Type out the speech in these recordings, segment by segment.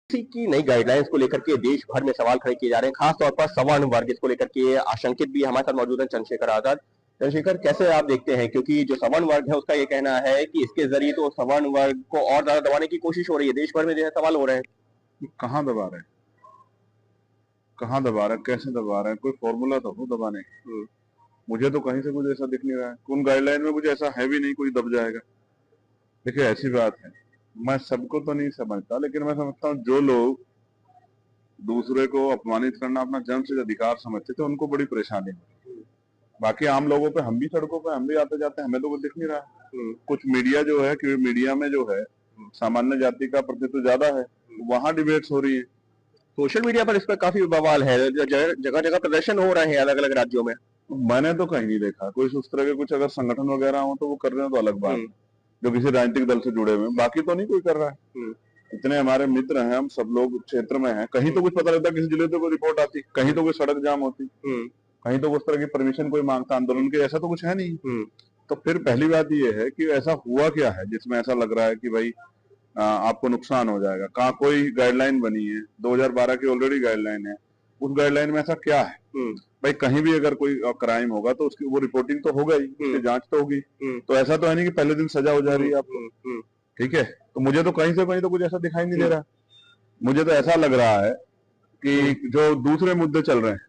इसी की नई गाइडलाइंस को लेकर के देश भर में सवाल खड़े किए जा रहे हैं, खासतौर पर सवर्ण वर्ग इसको लेकर के आशंकित भी हमारे साथ मौजूद है चंद्रशेखर आजाद। चंद्रशेखर, कैसे आप देखते हैं, क्योंकि जो सवर्ण वर्ग है उसका ये कहना है कि इसके जरिए तो सवर्ण वर्ग को और ज्यादा दबाने की कोशिश हो रही है, देश भर में जो है सवाल हो रहे हैं। कहाँ दबा रहे हैं, कहाँ दबा रहे हैं, कैसे दबा रहे हैं? कोई फॉर्मूला तो हो दबाने का। मुझे तो कहीं से कुछ ऐसा दिख नहीं रहा है। उन गाइडलाइन में मुझे ऐसा है भी नहीं कोई दब जाएगा। देखिए, ऐसी बात है, मैं सबको तो नहीं समझता, लेकिन मैं समझता हूँ जो लोग दूसरे को अपमानित करना अपना जन्मसिद्ध अधिकार समझते थे उनको बड़ी परेशानी है। बाकी आम लोगों पे, हम भी सड़कों पे, हम भी आते जाते हैं, हमें तो कुछ दिख नहीं रहा। कुछ मीडिया जो है कि मीडिया में जो है सामान्य जाति का प्रतिनिधित्व ज्यादा है, वहां डिबेट्स हो रही है। सोशल मीडिया पर इस पर काफी बवाल है, जगह जगह प्रदर्शन हो रहे हैं अलग अलग राज्यों में। मैंने तो कहीं नहीं देखा कोई उस तरह के कुछ, अगर संगठन वगैरह हो तो वो कर रहे हैं तो अलग बात है, जो किसी राजनीतिक दल से जुड़े हुए हैं। बाकी तो नहीं कोई कर रहा है। इतने हमारे मित्र हैं, हम सब लोग क्षेत्र में हैं, कहीं तो कुछ पता लगता, किसी जिले से कोई रिपोर्ट आती, कहीं तो कोई सड़क जाम होती, कहीं तो उस तरह की परमिशन कोई मांगता आंदोलन के, ऐसा तो कुछ है नहीं। तो फिर पहली बात ये है कि ऐसा हुआ क्या है जिसमें ऐसा लग रहा है कि भाई आपको नुकसान हो जाएगा? कहाँ कोई गाइडलाइन बनी है? 2012 की ऑलरेडी गाइडलाइन है, उस गाइडलाइन में ऐसा क्या है? भाई कहीं भी अगर कोई क्राइम होगा तो उसकी वो रिपोर्टिंग तो होगा ही, उसकी जांच तो होगी। तो ऐसा तो है नहीं कि पहले दिन सजा हो जा रही है आपको। ठीक है, तो मुझे तो कहीं से कहीं तो कुछ ऐसा दिखाई नहीं दे रहा। मुझे तो ऐसा लग रहा है कि जो दूसरे मुद्दे चल रहे हैं,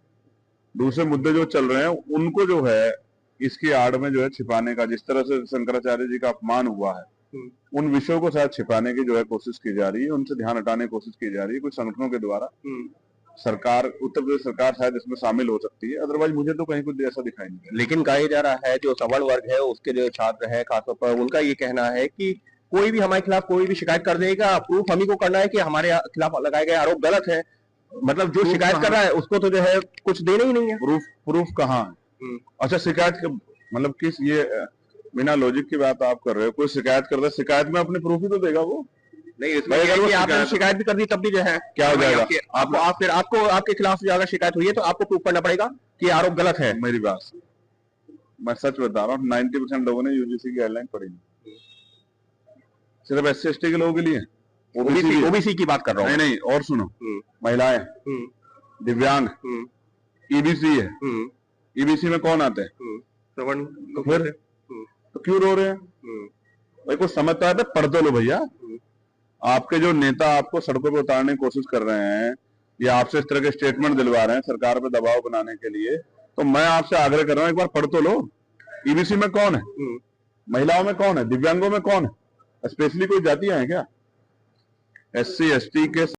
दूसरे मुद्दे जो चल रहे हैं उनको जो है इसकी आड़ में जो है छिपाने का, जिस तरह से शंकराचार्य जी का अपमान हुआ है, उन विषयों को शायद छिपाने की जो है कोशिश की जा रही है, उनसे ध्यान हटाने की कोशिश की जा रही है कुछ संगठनों के द्वारा। सरकार, उत्तर प्रदेश सरकार शायद इसमें शामिल हो सकती है, अदरवाइज मुझे तो कहीं कुछ ऐसा दिखाई नहीं दे। लेकिन कहा जा रहा है जो सवर्ण वर्ग है उसके जो छात्र हैं खासतौर पर, उनका ये कहना है कि कोई भी हमारे खिलाफ कोई भी शिकायत कर देगा, प्रूफ हम ही को करना है कि हमारे खिलाफ लगाए गए आरोप गलत है। मतलब जो शिकायत कर रहा है उसको तो जो है कुछ देना ही नहीं है। प्रूफ कहाँ है? अच्छा, शिकायत मतलब किस, ये बिना लॉजिक की बात आप कर रहे हो। कोई शिकायत करता है, शिकायत में अपने प्रूफ ही तो देगा वो। नहीं, इसमें कि आपने शिकायत भी कर दी तब भी जो है क्या हो जाएगा? आपको आपके खिलाफ अगर शिकायत हुई है तो आपको प्रूफ करना पड़ेगा कि आरोप गलत है। मेरी बात, मैं सच बता रहा हूँ, 90% लोगों ने यूजीसी की गाइडलाइन पढ़ी नहीं। सिर्फ SC/ST के लोगों के लिए, ओबीसी की बात कर रहा हूँ। नहीं, और सुनो, महिलाएं, दिव्यांग, EBC है। EBC में कौन आते हैं? तो फिर तो क्यों रो रहे हैं भाई? कुछ समझता है तो पढ़ तो लो भैया। आपके जो नेता आपको सड़कों पर उतारने की कोशिश कर रहे हैं या आपसे इस तरह के स्टेटमेंट दिलवा रहे हैं सरकार पे दबाव बनाने के लिए, तो मैं आपसे आग्रह कर रहा हूं, एक बार पढ़ तो लो। EBC में कौन है? महिलाओं में कौन है? दिव्यांगों में कौन है? स्पेशली कोई जातियां हैं क्या? SC/ST के